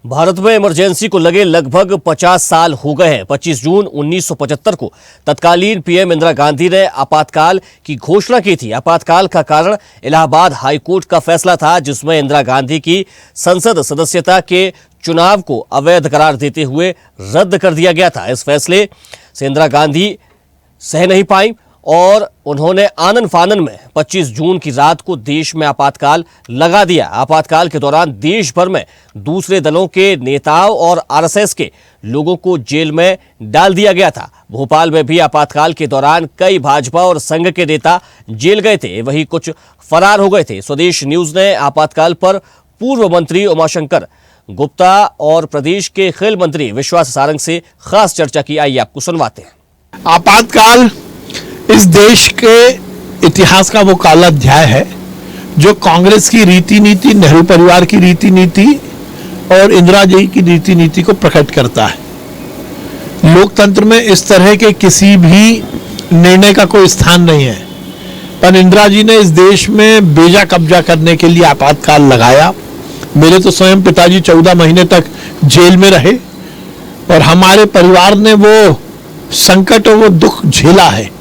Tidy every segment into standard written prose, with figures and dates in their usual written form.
भारत में इमरजेंसी को लगे लगभग 50 साल हो गए हैं। 25 जून 1975 को तत्कालीन पीएम इंदिरा गांधी ने आपातकाल की घोषणा की थी। आपातकाल का कारण इलाहाबाद हाईकोर्ट का फैसला था, जिसमें इंदिरा गांधी की संसद सदस्यता के चुनाव को अवैध करार देते हुए रद्द कर दिया गया था। इस फैसले से इंदिरा गांधी सह नहीं पाई और उन्होंने आनन फानन में 25 जून की रात को देश में आपातकाल लगा दिया। आपातकाल के दौरान देश भर में दूसरे दलों के नेताओं और आरएसएस के लोगों को जेल में डाल दिया गया था। भोपाल में भी आपातकाल के दौरान कई भाजपा और संघ के नेता जेल गए थे, वहीं कुछ फरार हो गए थे। स्वदेश न्यूज ने आपातकाल पर पूर्व मंत्री उमाशंकर गुप्ता और प्रदेश के खेल मंत्री विश्वास सारंग से खास चर्चा की। आइए आपको सुनवाते हैं। आपातकाल इस देश के इतिहास का वो काला अध्याय है जो कांग्रेस की रीति नीति, नेहरू परिवार की रीति नीति और इंदिरा जी की रीति नीति को प्रकट करता है। लोकतंत्र में इस तरह के किसी भी निर्णय का कोई स्थान नहीं है, पर इंदिरा जी ने इस देश में बेजा कब्जा करने के लिए आपातकाल लगाया। मेरे तो स्वयं पिताजी 14 महीने तक जेल में रहे और हमारे परिवार ने वो संकट और वो दुख झेला है,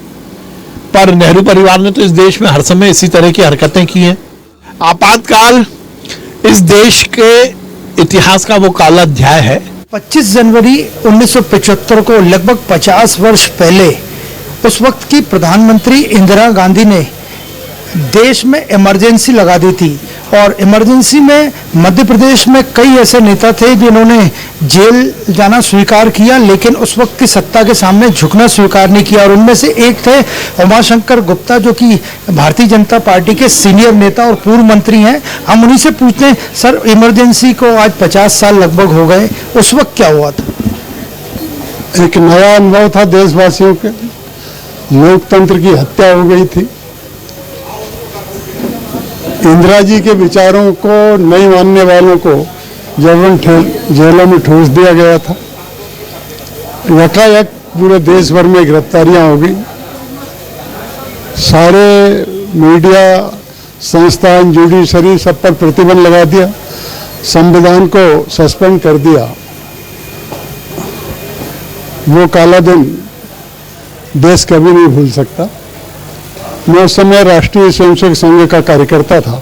पर नेहरू परिवार ने तो इस देश में हर समय इसी तरह की हरकतें की हैं। आपातकाल इस देश के इतिहास का वो काला अध्याय है। 25 जनवरी 1975 को लगभग 50 वर्ष पहले उस वक्त की प्रधानमंत्री इंदिरा गांधी ने देश में इमरजेंसी लगा दी थी और इमरजेंसी में मध्य प्रदेश में कई ऐसे नेता थे जिन्होंने जेल जाना स्वीकार किया, लेकिन उस वक्त की सत्ता के सामने झुकना स्वीकार नहीं किया। और उनमें से एक थे उमाशंकर गुप्ता, जो कि भारतीय जनता पार्टी के सीनियर नेता और पूर्व मंत्री हैं। हम उन्हीं से पूछते हैं, सर इमरजेंसी को आज 50 साल लगभग हो गए, उस वक्त क्या हुआ था? एक नया अनुभव था देशवासियों के। लोकतंत्र की हत्या हो गई थी। इंदिरा जी के विचारों को नहीं मानने वालों को जबरन जेलों में ठूस दिया गया था। यकायक पूरे देश भर में गिरफ्तारियां हो गई। सारे मीडिया संस्थान, जुडिशरी सब पर प्रतिबंध लगा दिया। संविधान को सस्पेंड कर दिया। वो काला दिन देश कभी नहीं भूल सकता। मैं उस समय राष्ट्रीय स्वयंसेवक संघ का कार्यकर्ता था।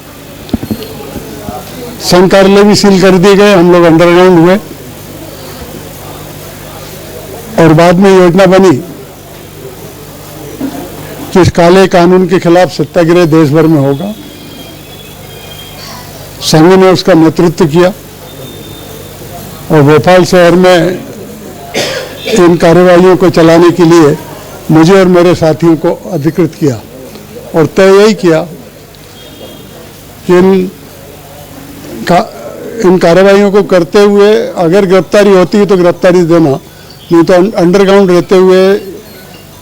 संघ कार्यालय भी सील कर दिए गए, हम लोग अंडरग्राउंड हुए और बाद में योजना बनी कि इस काले कानून के खिलाफ सत्याग्रह देश भर में होगा। संघ ने उसका नेतृत्व किया और भोपाल शहर में इन कार्यवाहियों को चलाने के लिए मुझे और मेरे साथियों को अधिकृत किया और तय यही किया कि इन कार्यवाहियों को करते हुए अगर गिरफ्तारी होती है तो गिरफ्तारी देना, नहीं तो अंडरग्राउंड रहते हुए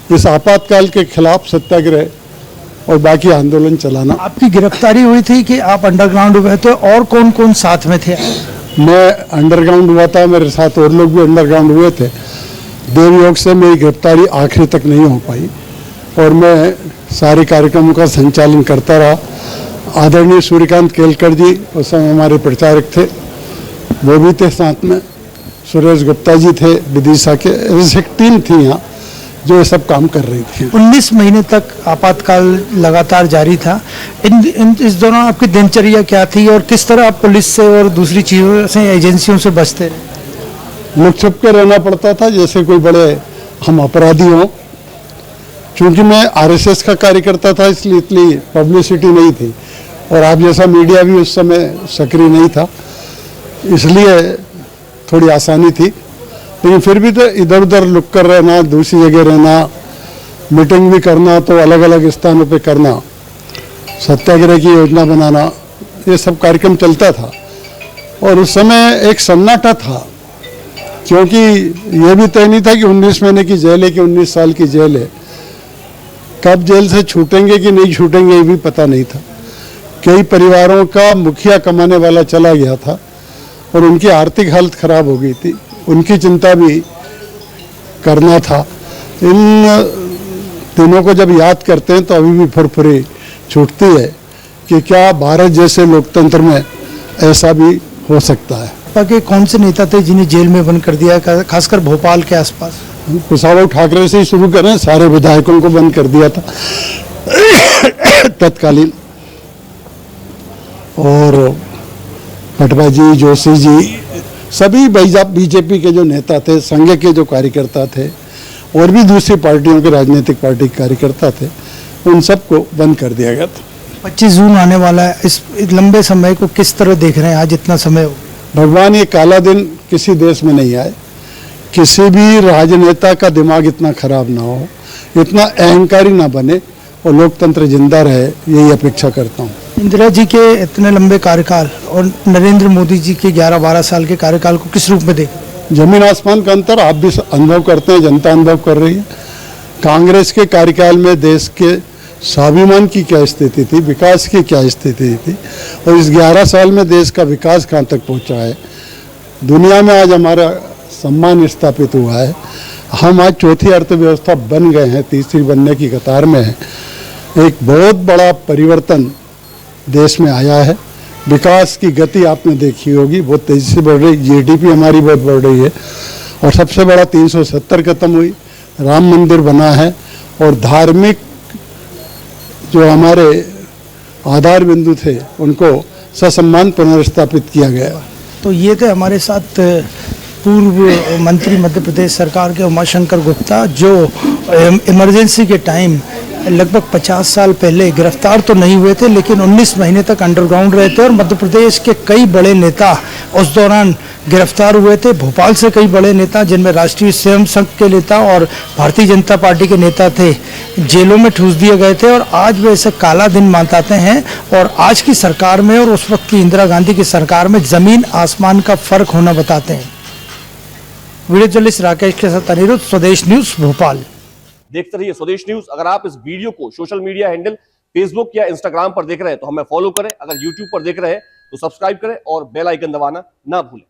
इस आपातकाल के खिलाफ सत्याग्रह और बाकी आंदोलन चलाना। आपकी गिरफ्तारी हुई थी कि आप अंडरग्राउंड हुए थे, और कौन कौन साथ में थे? मैं अंडरग्राउंड हुआ था, मेरे साथ और लोग भी अंडरग्राउंड हुए थे। देवयोग से मेरी गिरफ्तारी आखिरी तक नहीं हो पाई और मैं सारे कार्यक्रमों का संचालन करता रहा। आदरणीय सूर्यकांत केलकर जी उस समय हमारे प्रचारक थे, वो भी थे साथ में। सुरेश गुप्ता जी थे विदिशा के। एक टीम थी यहाँ जो ये सब काम कर रही थी। 19 महीने तक आपातकाल लगातार जारी था। इस दौरान आपकी दिनचर्या क्या थी और किस तरह आप पुलिस से और दूसरी चीज़ों से, एजेंसियों से बचते रहे? लुक छुप के रहना पड़ता था जैसे कोई बड़े हम अपराधी हों। क्योंकि मैं आरएसएस का कार्यकर्ता था, इसलिए इतनी पब्लिसिटी नहीं थी और आप जैसा मीडिया भी उस समय सक्रिय नहीं था, इसलिए थोड़ी आसानी थी। लेकिन फिर भी तो इधर उधर लुक कर रहना, दूसरी जगह रहना, मीटिंग भी करना तो अलग अलग स्थानों पे करना, सत्याग्रह की योजना बनाना, ये सब कार्यक्रम चलता था। और उस समय एक सन्नाटा था, क्योंकि ये भी तय नहीं था कि 19 महीने की जेल है कि 19 साल की जेल है। कब जेल से छूटेंगे कि नहीं छूटेंगे ये भी पता नहीं था। कई परिवारों का मुखिया कमाने वाला चला गया था और उनकी आर्थिक हालत खराब हो गई थी, उनकी चिंता भी करना था। इन दिनों को जब याद करते हैं तो अभी भी फुरफुरी छूटती है कि क्या भारत जैसे लोकतंत्र में ऐसा भी हो सकता है। भाजपा के कौन से नेता थे जिन्हें जेल में बंद कर दिया, खासकर भोपाल के आसपास? कुशाभाऊ ठाकरे से ही शुरू करें, सारे विधायकों को बंद कर दिया था तत्कालीन। और पटवा जी, जोशी जी, सभी बीजेपी के जो नेता थे, संघ के जो कार्यकर्ता थे और भी दूसरी पार्टियों के राजनीतिक पार्टी के कार्यकर्ता थे, उन सबको बंद कर दिया गया था। 25 जून आने वाला है, इस लंबे समय को किस तरह देख रहे हैं? आज इतना समय हो, भगवान ये काला दिन किसी देश में नहीं आए, किसी भी राजनेता का दिमाग इतना खराब ना हो, इतना अहंकारी ना बने और लोकतंत्र जिंदा रहे, यही अपेक्षा करता हूँ। इंदिरा जी के इतने लंबे कार्यकाल और नरेंद्र मोदी जी के 11-12 साल के कार्यकाल को किस रूप में देख? जमीन आसमान का अंतर आप भी अनुभव करते हैं, जनता अनुभव कर रही है। कांग्रेस के कार्यकाल में देश के स्वाभिमान की क्या स्थिति थी, विकास की क्या स्थिति थी, और इस 11 साल में देश का विकास कहाँ तक पहुँचा है। दुनिया में आज हमारा सम्मान स्थापित हुआ है, हम आज चौथी अर्थव्यवस्था बन गए हैं, तीसरी बनने की कतार में है। एक बहुत बड़ा परिवर्तन देश में आया है, विकास की गति आपने देखी होगी, बहुत तेजी से बढ़ रही, जीडीपी हमारी बहुत बढ़ रही है, और सबसे बड़ा 370 खत्म हुई, राम मंदिर बना है, और धार्मिक जो हमारे आधार बिंदु थे उनको ससम्मान पुनर्स्थापित किया गया। तो ये थे हमारे साथ पूर्व मंत्री मध्य प्रदेश सरकार के उमाशंकर गुप्ता, जो इमरजेंसी के टाइम लगभग 50 साल पहले गिरफ्तार तो नहीं हुए थे, लेकिन 19 महीने तक अंडरग्राउंड रहे थे, और मध्य प्रदेश के कई बड़े नेता उस दौरान गिरफ्तार हुए थे। भोपाल से कई बड़े नेता, जिनमें राष्ट्रीय स्वयं संघ के नेता और भारतीय जनता पार्टी के नेता थे, जेलों में ठूस दिए गए थे, और आज वे इसे काला दिन मानते हैं। और आज की सरकार में और उस वक्त की इंदिरा गांधी की सरकार में जमीन आसमान का फर्क होना बताते हैं। वीडियो जर्नलिस्ट राकेश के साथ अनिरुद्ध, स्वदेश न्यूज, भोपाल। देखते रहिए स्वदेश न्यूज। अगर आप इस वीडियो को सोशल मीडिया हैंडल फेसबुक या इंस्टाग्राम पर देख रहे हैं तो हमें फॉलो करें, अगर यूट्यूब पर देख रहे हैं तो सब्सक्राइब करें और बेल आइकन दबाना ना भूलें।